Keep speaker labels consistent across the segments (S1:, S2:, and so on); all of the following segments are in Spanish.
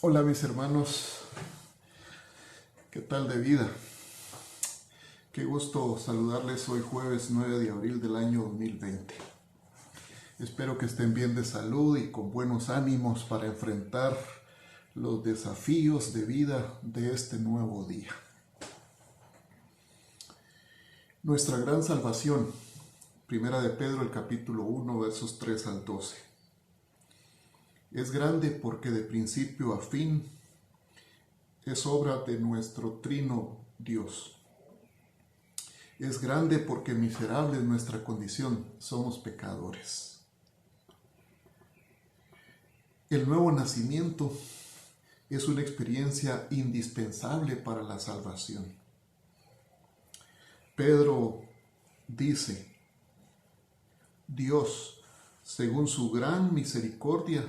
S1: Hola mis hermanos, ¿qué tal de vida? Qué gusto saludarles hoy jueves 9 de abril del año 2020. Espero que estén bien de salud y con buenos ánimos para enfrentar los desafíos de vida de este nuevo día. Nuestra gran salvación, Primera de Pedro, el capítulo 1, versos 3 al 12. Es grande porque de principio a fin es obra de nuestro trino Dios. Es grande porque miserable es nuestra condición, somos pecadores. El nuevo nacimiento es una experiencia indispensable para la salvación. Pedro dice, Dios, según su gran misericordia,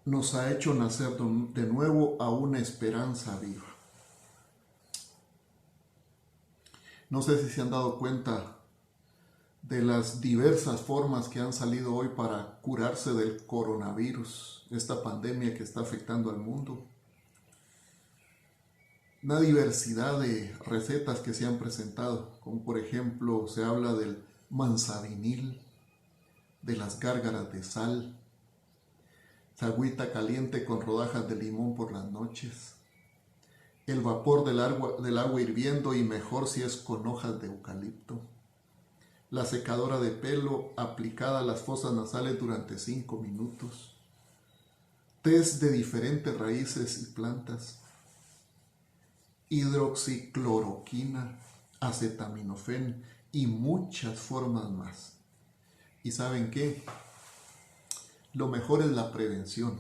S1: nos ha hecho nacer de nuevo a una esperanza viva. No sé si se han dado cuenta de las diversas formas que han salido hoy para curarse del coronavirus, esta pandemia que está afectando al mundo. Una diversidad de recetas que se han presentado, como por ejemplo se habla del manzanil, de las gárgaras de sal, agüita caliente con rodajas de limón por las noches, el vapor del agua hirviendo y mejor si es con hojas de eucalipto, la secadora de pelo aplicada a las fosas nasales durante 5 minutos, tés de diferentes raíces y plantas, hidroxicloroquina, acetaminofén y muchas formas más. ¿Y saben qué? Lo mejor es la prevención,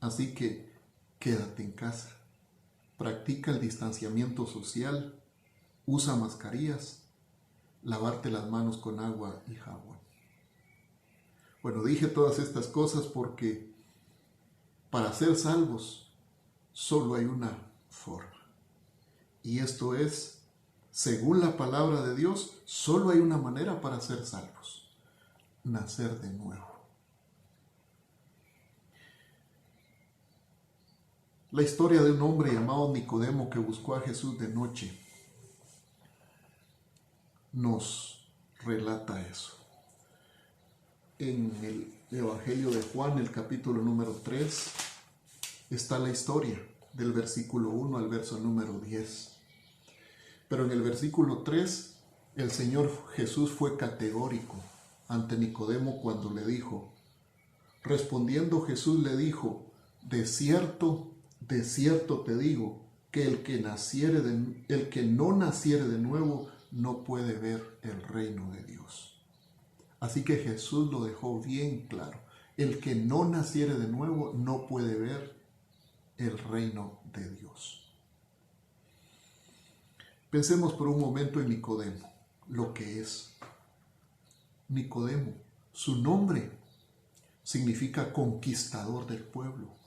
S1: así que quédate en casa, practica el distanciamiento social, usa mascarillas, lavarte las manos con agua y jabón. Bueno, dije todas estas cosas porque para ser salvos solo hay una forma. Y esto es, según la palabra de Dios, solo hay una manera para ser salvos: nacer de nuevo. La historia de un hombre llamado Nicodemo que buscó a Jesús de noche nos relata eso. En el Evangelio de Juan, el capítulo número 3, está la historia del versículo 1 al verso número 10. Pero en el versículo 3, el Señor Jesús fue categórico ante Nicodemo cuando le dijo, respondiendo Jesús le dijo, de cierto te digo, que el que no naciere de nuevo no puede ver el reino de Dios. Así que Jesús lo dejó bien claro. El que no naciere de nuevo no puede ver el reino de Dios. Pensemos por un momento en Nicodemo, lo que es. Nicodemo, su nombre significa conquistador del pueblo.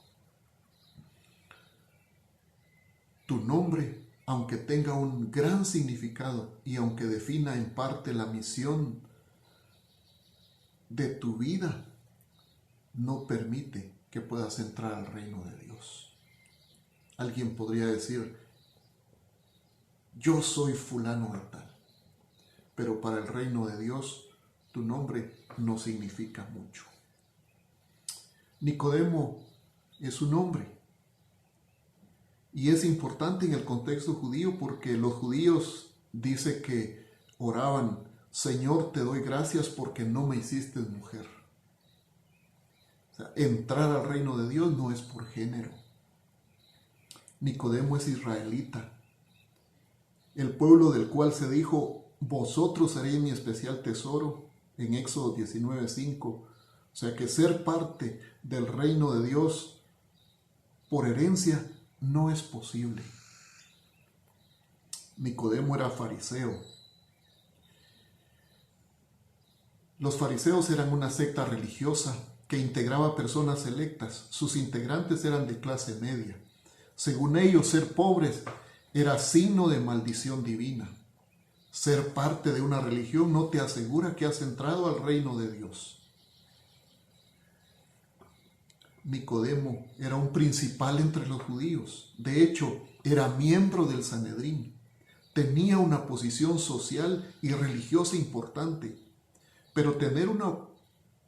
S1: Tu nombre, aunque tenga un gran significado y aunque defina en parte la misión de tu vida, no permite que puedas entrar al reino de Dios. Alguien podría decir, yo soy fulano de tal, pero para el reino de Dios tu nombre no significa mucho. Nicodemo es un nombre. Y es importante en el contexto judío porque los judíos dice que oraban, Señor, te doy gracias porque no me hiciste mujer. O sea, entrar al reino de Dios no es por género. Nicodemo es israelita, el pueblo del cual se dijo, vosotros seréis mi especial tesoro, en Éxodo 19:5. O sea que ser parte del reino de Dios por herencia no es posible. Nicodemo era fariseo. Los fariseos eran una secta religiosa que integraba personas selectas. Sus integrantes eran de clase media. Según ellos, ser pobres era signo de maldición divina. Ser parte de una religión no te asegura que has entrado al reino de Dios. Nicodemo era un principal entre los judíos. De hecho, era miembro del Sanedrín. Tenía una posición social y religiosa importante. Pero tener una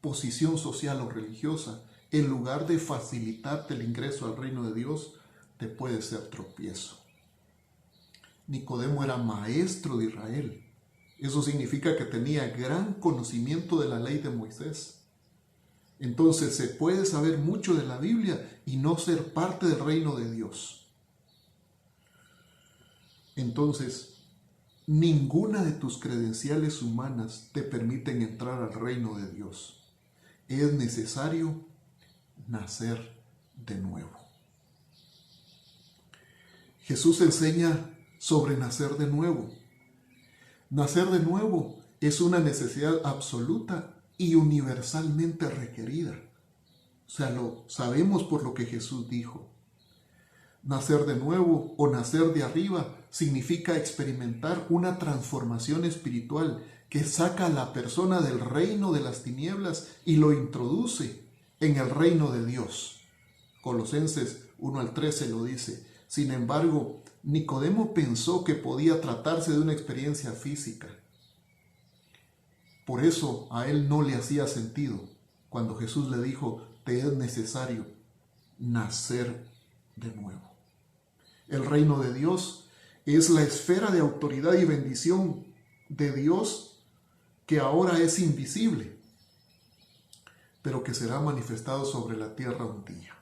S1: posición social o religiosa, en lugar de facilitarte el ingreso al reino de Dios, te puede ser tropiezo. Nicodemo era maestro de Israel. Eso significa que tenía gran conocimiento de la ley de Moisés. Entonces se puede saber mucho de la Biblia y no ser parte del reino de Dios. Entonces, ninguna de tus credenciales humanas te permiten entrar al reino de Dios. Es necesario nacer de nuevo. Jesús enseña sobre nacer de nuevo. Nacer de nuevo es una necesidad absoluta y universalmente requerida. O sea, lo sabemos por lo que Jesús dijo. Nacer de nuevo o nacer de arriba significa experimentar una transformación espiritual que saca a la persona del reino de las tinieblas y lo introduce en el reino de Dios. Colosenses 1:13 lo dice. Sin embargo, Nicodemo pensó que podía tratarse de una experiencia física. Por eso a él no le hacía sentido cuando Jesús le dijo, te es necesario nacer de nuevo. El reino de Dios es la esfera de autoridad y bendición de Dios que ahora es invisible, pero que será manifestado sobre la tierra un día.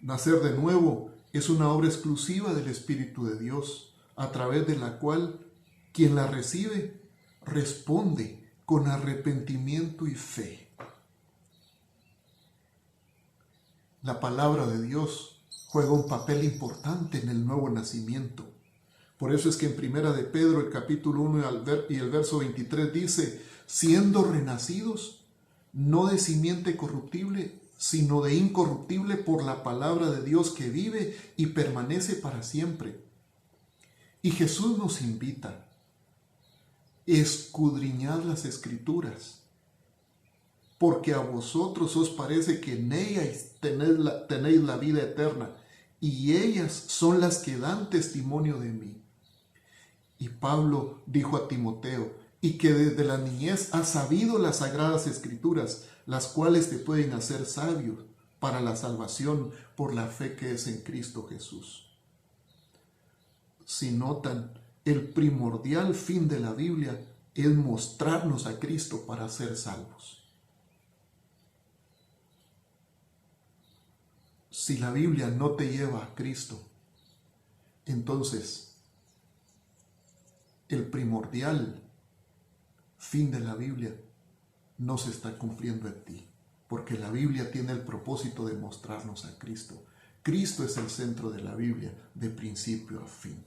S1: Nacer de nuevo es una obra exclusiva del Espíritu de Dios, a través de la cual quien la recibe responde con arrepentimiento y fe. La palabra de Dios juega un papel importante en el nuevo nacimiento. Por eso es que en Primera de Pedro, el capítulo 1 y el verso 23 dice, siendo renacidos, no de simiente corruptible, sino de incorruptible por la palabra de Dios que vive y permanece para siempre. Y Jesús nos invita, escudriñad las Escrituras, porque a vosotros os parece que en ellas tenéis la vida eterna, y ellas son las que dan testimonio de mí. Y Pablo dijo a Timoteo, y que desde la niñez has sabido las sagradas Escrituras, las cuales te pueden hacer sabio para la salvación por la fe que es en Cristo Jesús. Si notan, el primordial fin de la Biblia es mostrarnos a Cristo para ser salvos. Si la Biblia no te lleva a Cristo, entonces el primordial fin de la Biblia no se está cumpliendo en ti, porque la Biblia tiene el propósito de mostrarnos a Cristo. Cristo es el centro de la Biblia, de principio a fin.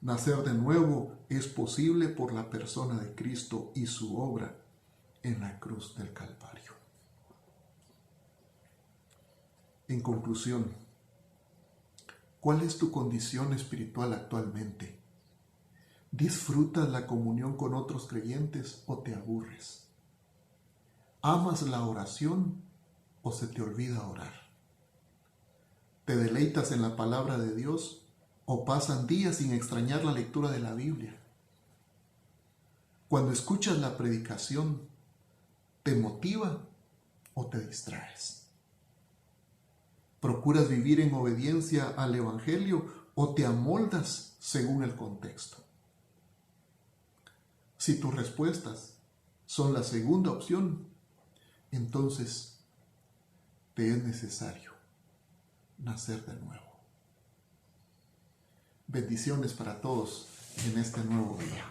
S1: Nacer de nuevo es posible por la persona de Cristo y su obra en la cruz del Calvario. En conclusión, ¿cuál es tu condición espiritual actualmente? ¿Disfrutas la comunión con otros creyentes o te aburres? ¿Amas la oración o se te olvida orar? ¿Te deleitas en la palabra de Dios o pasan días sin extrañar la lectura de la Biblia? Cuando escuchas la predicación, ¿te motiva o te distraes? ¿Procuras vivir en obediencia al Evangelio o te amoldas según el contexto? Si tus respuestas son la segunda opción, entonces te es necesario nacer de nuevo. Bendiciones para todos en este nuevo día.